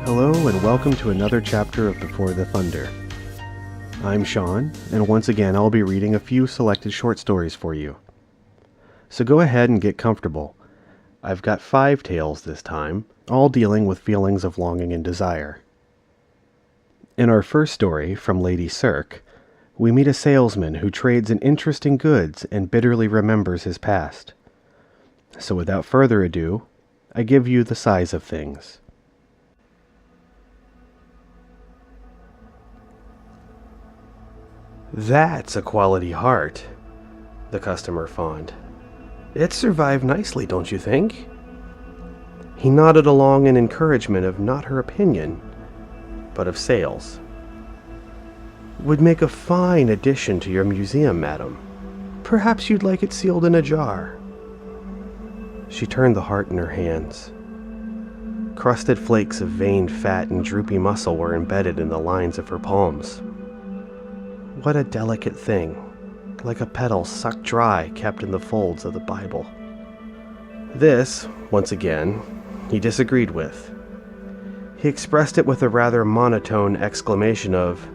Hello and welcome to another chapter of Before the Thunder. I'm Sean, and once again I'll be reading a few selected short stories for you. So go ahead and get comfortable. I've got 5 tales this time, all dealing with feelings of longing and desire. In our first story, from Lady Cirque, we meet a salesman who trades in interesting goods and bitterly remembers his past. So without further ado, I give you the size of things. "That's a quality heart," the customer fawned. "It survived nicely, don't you think?" He nodded along in encouragement of not her opinion, but of sales. "Would make a fine addition to your museum, madam. Perhaps you'd like it sealed in a jar." She turned the heart in her hands. Crusted flakes of veined fat and droopy muscle were embedded in the lines of her palms. What a delicate thing, like a petal sucked dry kept in the folds of the Bible. This, once again, he disagreed with. He expressed it with a rather monotone exclamation of,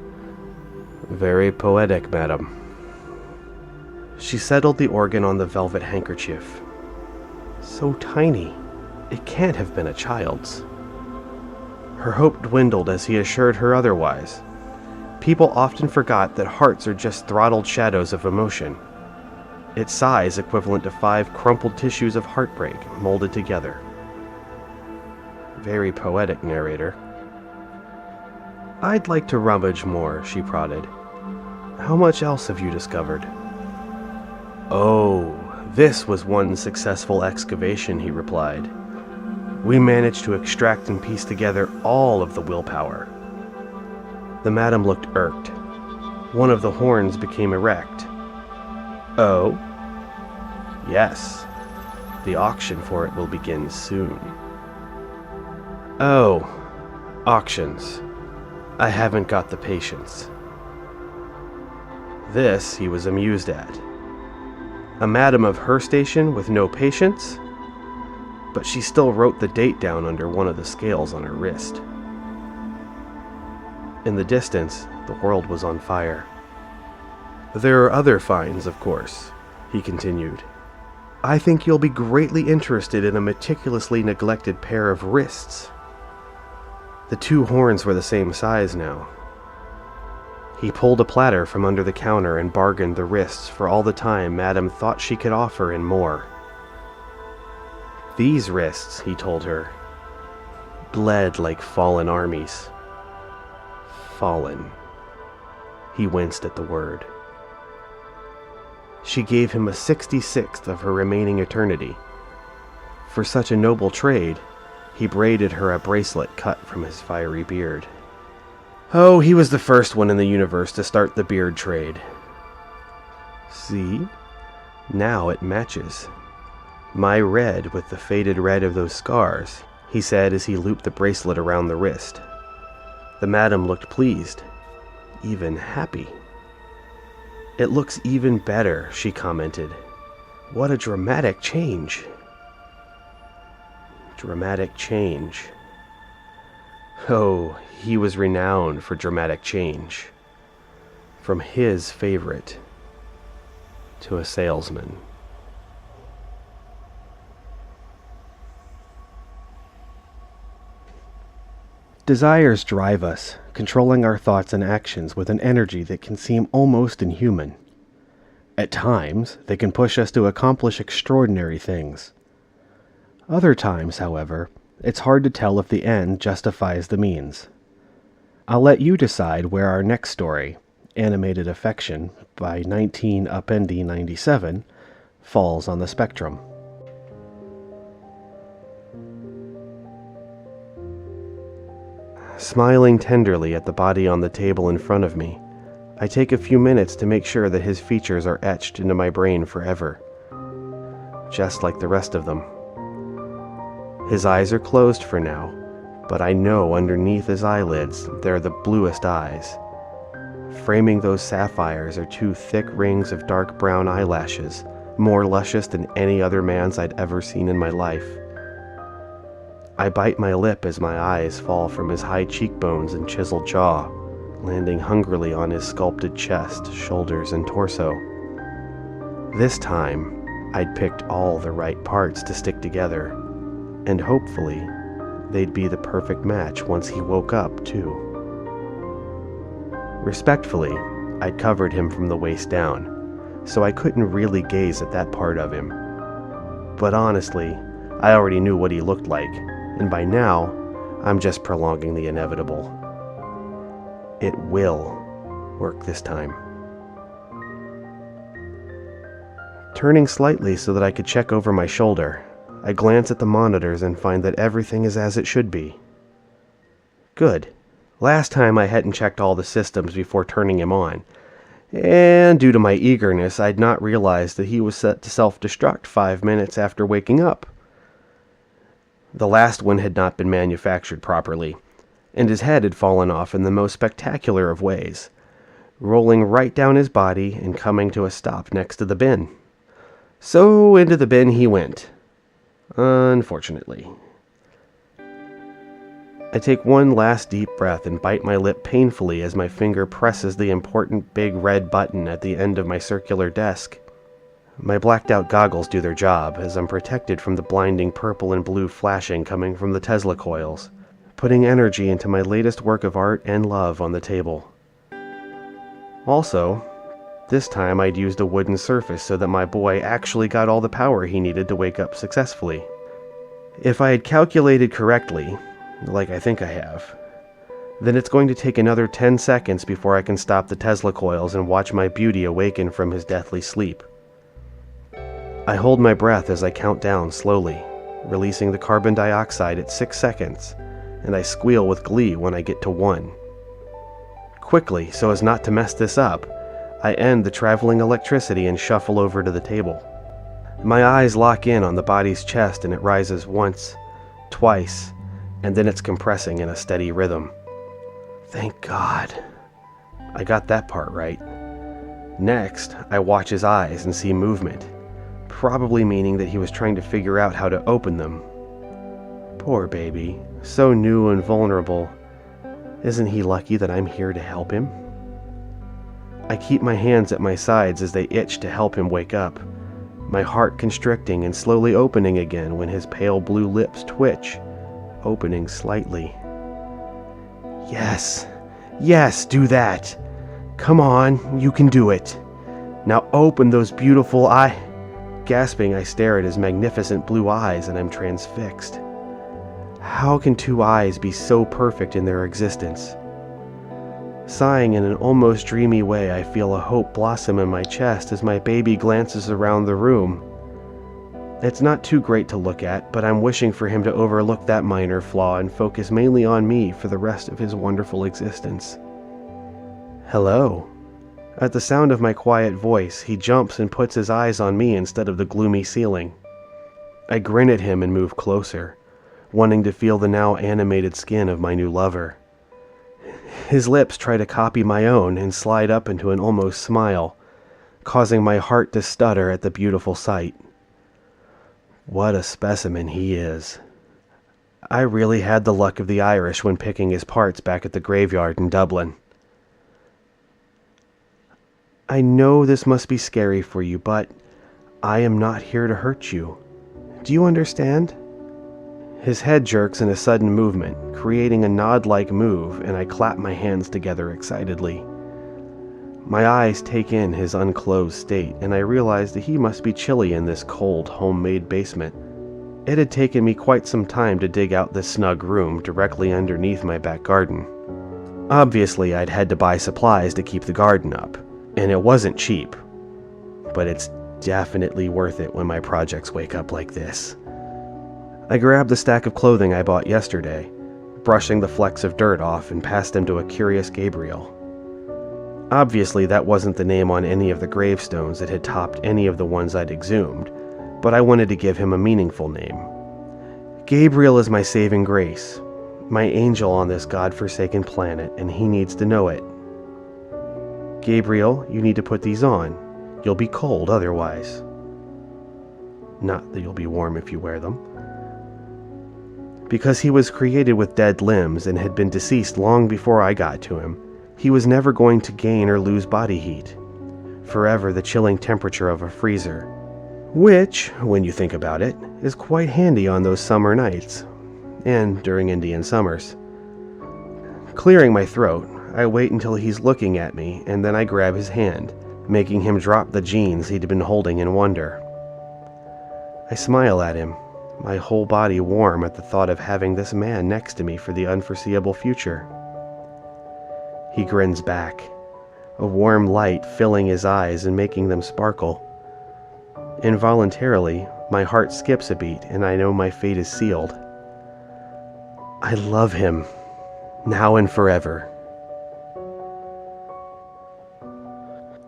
"Very poetic, madam." She settled the organ on the velvet handkerchief. So tiny, it can't have been a child's. Her hope dwindled as he assured her otherwise. People often forgot that hearts are just throttled shadows of emotion, its size equivalent to 5 crumpled tissues of heartbreak molded together. Very poetic, narrator. "I'd like to rummage more," she prodded. "How much else have you discovered?" "Oh, this was one successful excavation," he replied. "We managed to extract and piece together all of the willpower." The madam looked irked. One of the horns became erect. "Oh?" "Yes. The auction for it will begin soon." "Oh, auctions. I haven't got the patience." This he was amused at. A madam of her station with no patience? But she still wrote the date down under one of the scales on her wrist. In the distance, the world was on fire. "There are other finds, of course," he continued. "I think you'll be greatly interested in a meticulously neglected pair of wrists." The 2 horns were the same size now. He pulled a platter from under the counter and bargained the wrists for all the time Madame thought she could offer and more. These wrists, he told her, bled like fallen armies. Fallen. He winced at the word. She gave him a 66th of her remaining eternity. For such a noble trade, he braided her a bracelet cut from his fiery beard. Oh, he was the first one in the universe to start the beard trade. "See? Now it matches. My red with the faded red of those scars," he said as he looped the bracelet around the wrist. The madam looked pleased, even happy. "It looks even better," she commented. "What a dramatic change." Dramatic change. Oh, he was renowned for dramatic change. From his favorite to a salesman. Desires drive us, controlling our thoughts and actions with an energy that can seem almost inhuman. At times, they can push us to accomplish extraordinary things. Other times, however, it's hard to tell if the end justifies the means. I'll let you decide where our next story, Animated Affection by 19 Uppendi 97, falls on the spectrum. Smiling tenderly at the body on the table in front of me, I take a few minutes to make sure that his features are etched into my brain forever, just like the rest of them. His eyes are closed for now, but I know underneath his eyelids they're the bluest eyes. Framing those sapphires are 2 thick rings of dark brown eyelashes, more luscious than any other man's I'd ever seen in my life. I bite my lip as my eyes fall from his high cheekbones and chiseled jaw, landing hungrily on his sculpted chest, shoulders, and torso. This time, I'd picked all the right parts to stick together, and hopefully, they'd be the perfect match once he woke up, too. Respectfully, I'd covered him from the waist down, so I couldn't really gaze at that part of him. But honestly, I already knew what he looked like, and by now, I'm just prolonging the inevitable. It will work this time. Turning slightly so that I could check over my shoulder, I glance at the monitors and find that everything is as it should be. Good. Last time I hadn't checked all the systems before turning him on, and due to my eagerness, I'd not realized that he was set to self-destruct 5 minutes after waking up. The last one had not been manufactured properly, and his head had fallen off in the most spectacular of ways, rolling right down his body and coming to a stop next to the bin. So into the bin he went. Unfortunately. I take one last deep breath and bite my lip painfully as my finger presses the important big red button at the end of my circular desk. My blacked-out goggles do their job, as I'm protected from the blinding purple and blue flashing coming from the Tesla coils, putting energy into my latest work of art and love on the table. Also, this time I'd used a wooden surface so that my boy actually got all the power he needed to wake up successfully. If I had calculated correctly, like I think I have, then it's going to take another 10 seconds before I can stop the Tesla coils and watch my beauty awaken from his deathly sleep. I hold my breath as I count down slowly, releasing the carbon dioxide at 6 seconds, and I squeal with glee when I get to 1. Quickly, so as not to mess this up, I end the traveling electricity and shuffle over to the table. My eyes lock in on the body's chest and it rises once, twice, and then it's compressing in a steady rhythm. Thank God. I got that part right. Next, I watch his eyes and see movement, probably meaning that he was trying to figure out how to open them. Poor baby, so new and vulnerable. Isn't he lucky that I'm here to help him? I keep my hands at my sides as they itch to help him wake up, my heart constricting and slowly opening again when his pale blue lips twitch, opening slightly. Yes, do that. Come on, you can do it. Now open those beautiful eyes. Gasping, I stare at his magnificent blue eyes and I'm transfixed. How can 2 eyes be so perfect in their existence? Sighing in an almost dreamy way, I feel a hope blossom in my chest as my baby glances around the room. It's not too great to look at, but I'm wishing for him to overlook that minor flaw and focus mainly on me for the rest of his wonderful existence. Hello. At the sound of my quiet voice, he jumps and puts his eyes on me instead of the gloomy ceiling. I grin at him and move closer, wanting to feel the now animated skin of my new lover. His lips try to copy my own and slide up into an almost smile, causing my heart to stutter at the beautiful sight. What a specimen he is. I really had the luck of the Irish when picking his parts back at the graveyard in Dublin. I know this must be scary for you, but I am not here to hurt you. Do you understand? His head jerks in a sudden movement, creating a nod-like move, and I clap my hands together excitedly. My eyes take in his unclothed state, and I realize that he must be chilly in this cold, homemade basement. It had taken me quite some time to dig out this snug room directly underneath my back garden. Obviously, I'd had to buy supplies to keep the garden up, and it wasn't cheap. But it's definitely worth it when my projects wake up like this. I grabbed the stack of clothing I bought yesterday, brushing the flecks of dirt off and passed them to a curious Gabriel. Obviously, that wasn't the name on any of the gravestones that had topped any of the ones I'd exhumed, but I wanted to give him a meaningful name. Gabriel is my saving grace, my angel on this God-forsaken planet, and he needs to know it. Gabriel, you need to put these on. You'll be cold otherwise. Not that you'll be warm if you wear them. Because he was created with dead limbs and had been deceased long before I got to him, he was never going to gain or lose body heat. Forever the chilling temperature of a freezer. Which, when you think about it, is quite handy on those summer nights, and during Indian summers. Clearing my throat, I wait until he's looking at me, and then I grab his hand, making him drop the jeans he'd been holding in wonder. I smile at him, my whole body warm at the thought of having this man next to me for the unforeseeable future. He grins back, a warm light filling his eyes and making them sparkle. Involuntarily, my heart skips a beat and I know my fate is sealed. I love him, now and forever.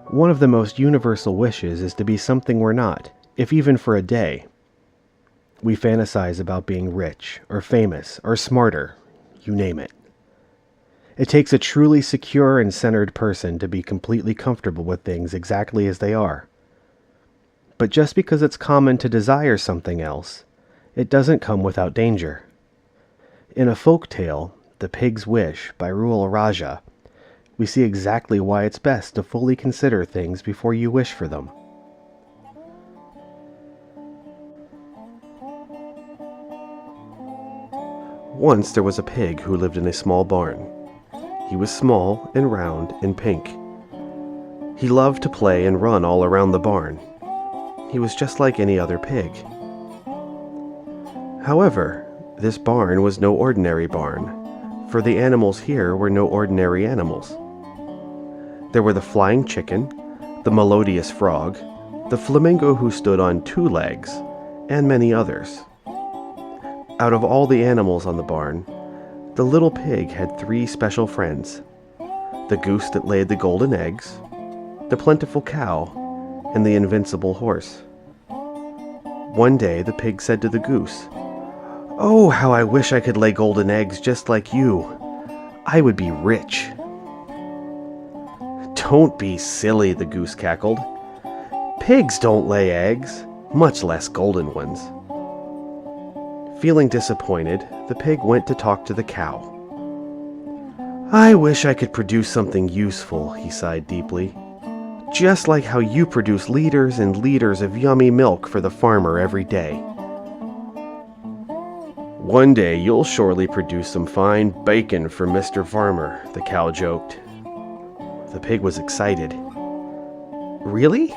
One of the most universal wishes is to be something we're not, if even for a day. We fantasize about being rich, or famous, or smarter, you name it. It takes a truly secure and centered person to be completely comfortable with things exactly as they are. But just because it's common to desire something else, it doesn't come without danger. In a folk tale, The Pig's Wish by Rual Raja, we see exactly why it's best to fully consider things before you wish for them. Once there was a pig who lived in a small barn. He was small and round and pink. He loved to play and run all around the barn. He was just like any other pig. However, this barn was no ordinary barn, for the animals here were no ordinary animals. There were the flying chicken, the melodious frog, the flamingo who stood on 2 legs, and many others. Out of all the animals on the barn, the little pig had 3 special friends: the goose that laid the golden eggs, the plentiful cow, and the invincible horse. One day the pig said to the goose, "Oh, how I wish I could lay golden eggs just like you. I would be rich." "Don't be silly," the goose cackled. "Pigs don't lay eggs, much less golden ones." Feeling disappointed, the pig went to talk to the cow. "I wish I could produce something useful," he sighed deeply. "Just like how you produce liters and liters of yummy milk for the farmer every day." "One day you'll surely produce some fine bacon for Mr. Farmer," the cow joked. The pig was excited. "Really?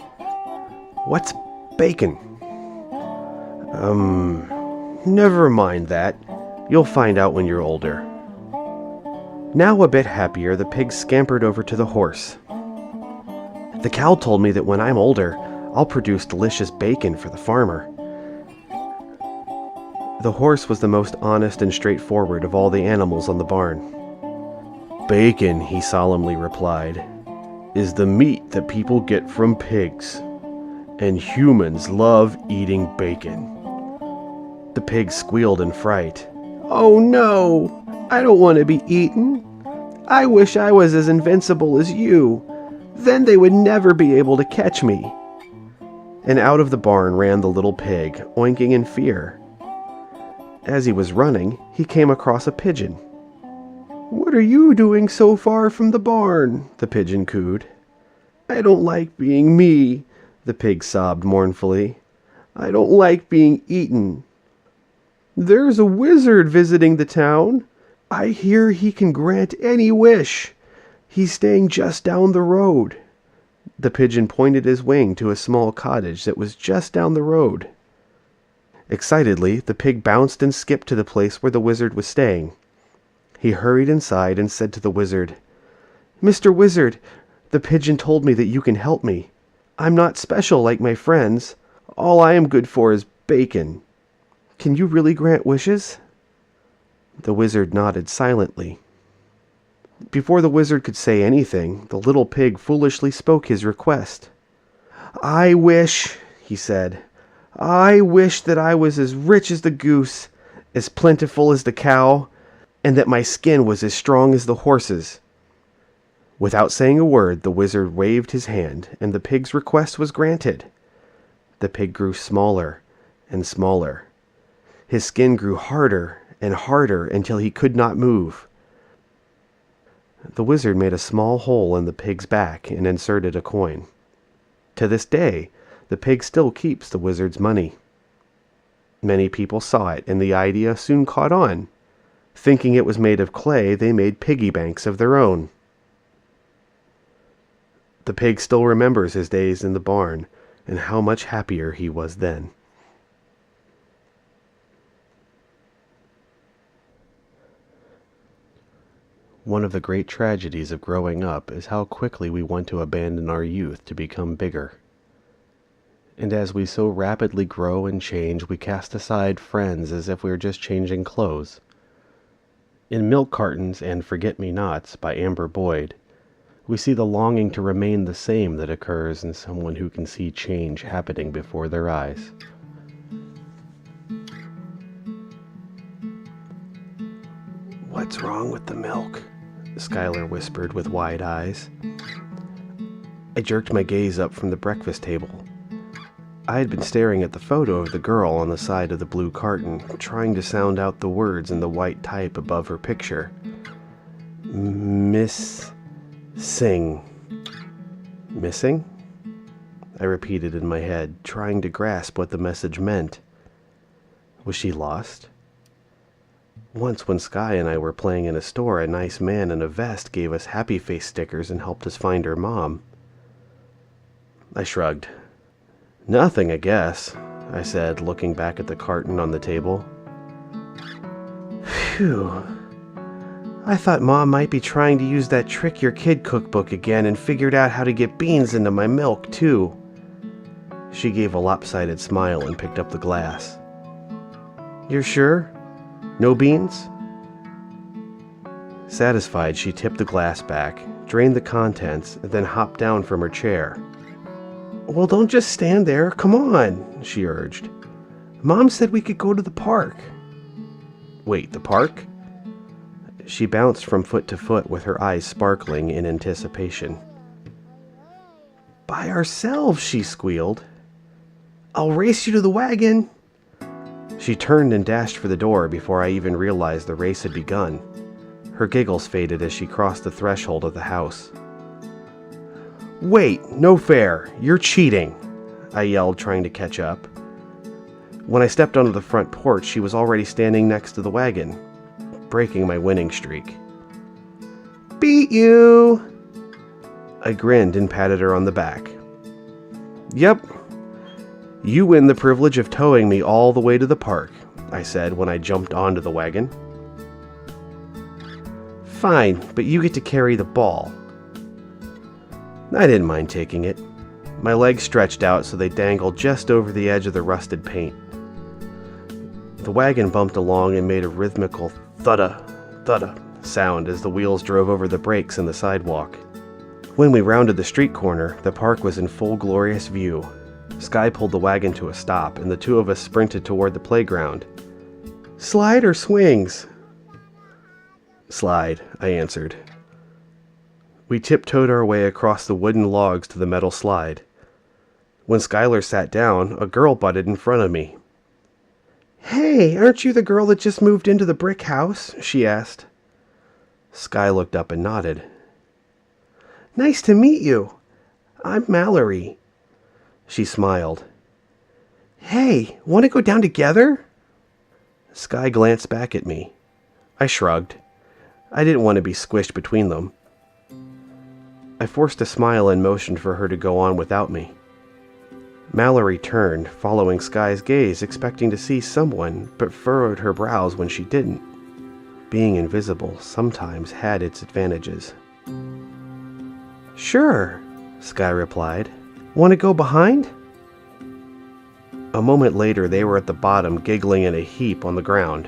What's bacon?" Never mind that. You'll find out when you're older." Now a bit happier, the pig scampered over to the horse. "The cow told me that when I'm older, I'll produce delicious bacon for the farmer." The horse was the most honest and straightforward of all the animals on the barn. "Bacon," he solemnly replied, "is the meat that people get from pigs, and humans love eating bacon." The pig squealed in fright. "Oh no! I don't want to be eaten. I wish I was as invincible as you. Then they would never be able to catch me." And out of the barn ran the little pig, oinking in fear. As he was running, he came across a pigeon. "What are you doing so far from the barn?" the pigeon cooed. "I don't like being me," the pig sobbed mournfully. "I don't like being eaten. There's a wizard visiting the town. I hear he can grant any wish. He's staying just down the road." The pigeon pointed his wing to a small cottage that was just down the road. Excitedly, the pig bounced and skipped to the place where the wizard was staying. He hurried inside and said to the wizard, "Mr. Wizard, the pigeon told me that you can help me. I'm not special like my friends. All I am good for is bacon. Can you really grant wishes?" The wizard nodded silently. Before the wizard could say anything, the little pig foolishly spoke his request. "I wish," he said, "I wish that I was as rich as the goose, as plentiful as the cow, and that my skin was as strong as the horse's." Without saying a word, the wizard waved his hand, and the pig's request was granted. The pig grew smaller and smaller. His skin grew harder and harder until he could not move. The wizard made a small hole in the pig's back and inserted a coin. To this day, the pig still keeps the wizard's money. Many people saw it, and the idea soon caught on. Thinking it was made of clay, they made piggy banks of their own. The pig still remembers his days in the barn, and how much happier he was then. One of the great tragedies of growing up is how quickly we want to abandon our youth to become bigger. And as we so rapidly grow and change, we cast aside friends as if we were just changing clothes. In Milk Cartons and Forget-Me-Nots by Amber Boyd, we see the longing to remain the same that occurs in someone who can see change happening before their eyes. "What's wrong with the milk?" Skylar whispered with wide eyes. I jerked my gaze up from the breakfast table. I had been staring at the photo of the girl on the side of the blue carton, trying to sound out the words in the white type above her picture. Missing. Missing? I repeated in my head, trying to grasp what the message meant. Was she lost? Once when Sky and I were playing in a store, a nice man in a vest gave us happy face stickers and helped us find her mom. I shrugged. "Nothing, I guess," I said, looking back at the carton on the table. "Phew. I thought Mom might be trying to use that Trick Your Kid cookbook again and figured out how to get beans into my milk, too." She gave a lopsided smile and picked up the glass. "You're sure? No beans?" Satisfied, she tipped the glass back, drained the contents, and then hopped down from her chair. "Well, don't just stand there. Come on," she urged. "Mom said we could go to the park." "Wait, the park?" She bounced from foot to foot with her eyes sparkling in anticipation. "By ourselves," she squealed. "I'll race you to the wagon." She turned and dashed for the door before I even realized the race had begun. Her giggles faded as she crossed the threshold of the house. "Wait, no fair. You're cheating," I yelled, trying to catch up. When I stepped onto the front porch, she was already standing next to the wagon, breaking my winning streak. "Beat you!" I grinned and patted her on the back. "Yep. You win the privilege of towing me all the way to the park," I said when I jumped onto the wagon. "Fine, but you get to carry the ball." I didn't mind taking it. My legs stretched out so they dangled just over the edge of the rusted paint. The wagon bumped along and made a rhythmical thudda, thudda sound as the wheels drove over the brakes in the sidewalk. When we rounded the street corner, the park was in full glorious view. Sky pulled the wagon to a stop, and the two of us sprinted toward the playground. "Slide or swings?" "Slide," I answered. We tiptoed our way across the wooden logs to the metal slide. When Skylar sat down, a girl butted in front of me. "Hey, aren't you the girl that just moved into the brick house?" she asked. Sky looked up and nodded. "Nice to meet you. I'm Mallory." She smiled. "Hey, want to go down together?" Sky glanced back at me. I shrugged. I didn't want to be squished between them. I forced a smile and motioned for her to go on without me. Mallory turned, following Sky's gaze, expecting to see someone, but furrowed her brows when she didn't. Being invisible sometimes had its advantages. "Sure," Sky replied. "Want to go behind?" A moment later, they were at the bottom, giggling in a heap on the ground.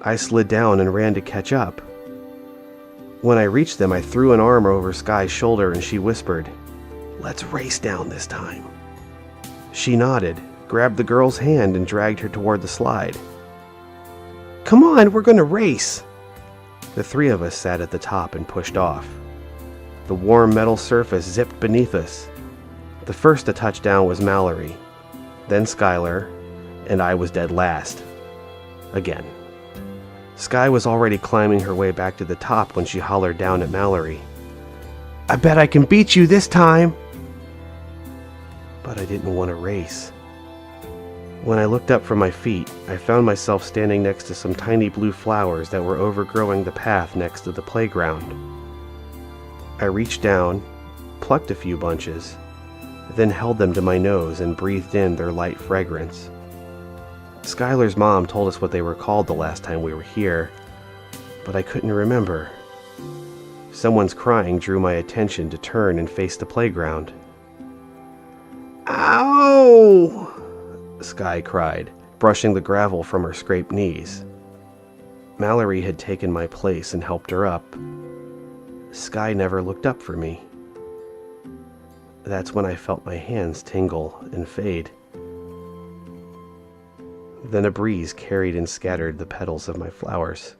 I slid down and ran to catch up. When I reached them, I threw an arm over Sky's shoulder and she whispered, "Let's race down this time." She nodded, grabbed the girl's hand and dragged her toward the slide. "Come on, we're going to race." The three of us sat at the top and pushed off. The warm metal surface zipped beneath us. The first to touch down was Mallory, then Skylar, and I was dead last. Again. Sky was already climbing her way back to the top when she hollered down at Mallory. "I bet I can beat you this time!" But I didn't want to race. When I looked up from my feet, I found myself standing next to some tiny blue flowers that were overgrowing the path next to the playground. I reached down, plucked a few bunches, then held them to my nose and breathed in their light fragrance. Skylar's mom told us what they were called the last time we were here, but I couldn't remember. Someone's crying drew my attention to turn and face the playground. "Ow!" Sky cried, brushing the gravel from her scraped knees. Mallory had taken my place and helped her up. Sky never looked up for me. That's when I felt my hands tingle and fade. Then a breeze carried and scattered the petals of my flowers.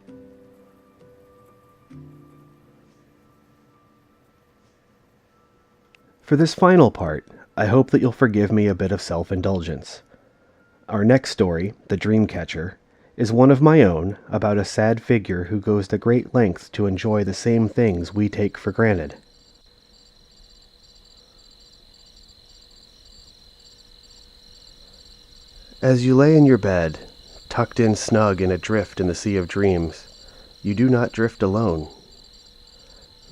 For this final part, I hope that you'll forgive me a bit of self-indulgence. Our next story, The Dreamcatcher, is one of my own about a sad figure who goes to great lengths to enjoy the same things we take for granted. As you lay in your bed, tucked in snug and adrift in the sea of dreams, you do not drift alone.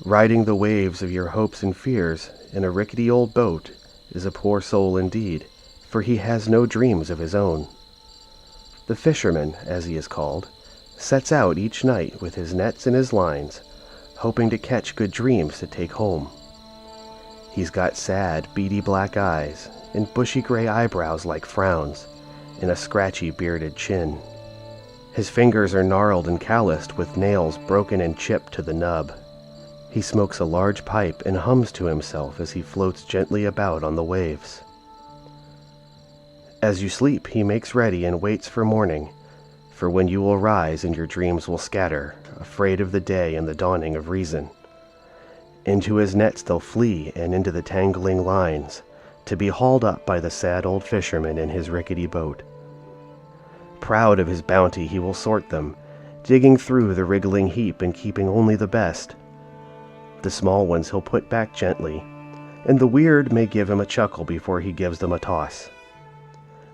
Riding the waves of your hopes and fears in a rickety old boat is a poor soul indeed, for he has no dreams of his own. The fisherman, as he is called, sets out each night with his nets and his lines, hoping to catch good dreams to take home. He's got sad, beady black eyes and bushy gray eyebrows like frowns, and a scratchy bearded chin. His fingers are gnarled and calloused with nails broken and chipped to the nub. He smokes a large pipe and hums to himself as he floats gently about on the waves. As you sleep, he makes ready and waits for morning, for when you will rise and your dreams will scatter, afraid of the day and the dawning of reason. Into his nets they'll flee and into the tangling lines, to be hauled up by the sad old fisherman in his rickety boat. Proud of his bounty, he will sort them, digging through the wriggling heap and keeping only the best. The small ones he'll put back gently, and the weird may give him a chuckle before he gives them a toss.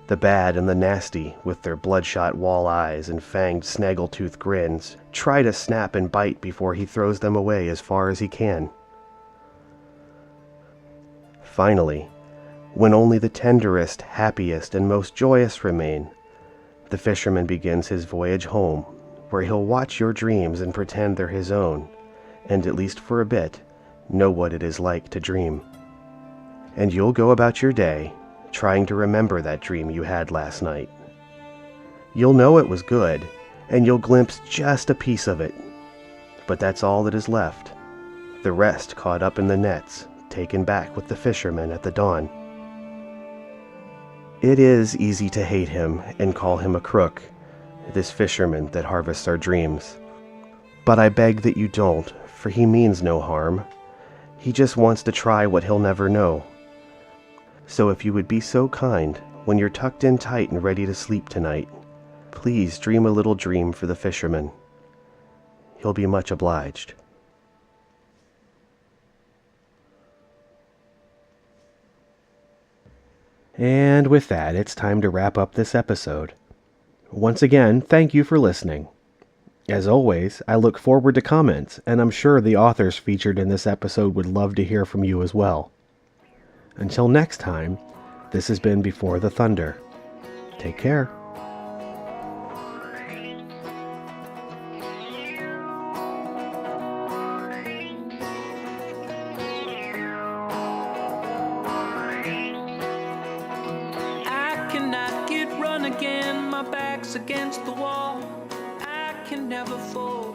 The bad and the nasty, with their bloodshot wall eyes and fanged snaggletooth grins, try to snap and bite before he throws them away as far as he can. Finally, when only the tenderest, happiest, and most joyous remain, the fisherman begins his voyage home, where he'll watch your dreams and pretend they're his own, and at least for a bit, know what it is like to dream. And you'll go about your day, trying to remember that dream you had last night. You'll know it was good, and you'll glimpse just a piece of it. But that's all that is left. The rest caught up in the nets, taken back with the fisherman at the dawn. It is easy to hate him and call him a crook, this fisherman that harvests our dreams. But I beg that you don't, for he means no harm. He just wants to try what he'll never know. So if you would be so kind, when you're tucked in tight and ready to sleep tonight, please dream a little dream for the fisherman. He'll be much obliged. And with that, it's time to wrap up this episode. Once again, thank you for listening. As always, I look forward to comments, and I'm sure the authors featured in this episode would love to hear from you as well. Until next time, this has been Before the Thunder. Take care. Again, my back's against the wall. I can never fall.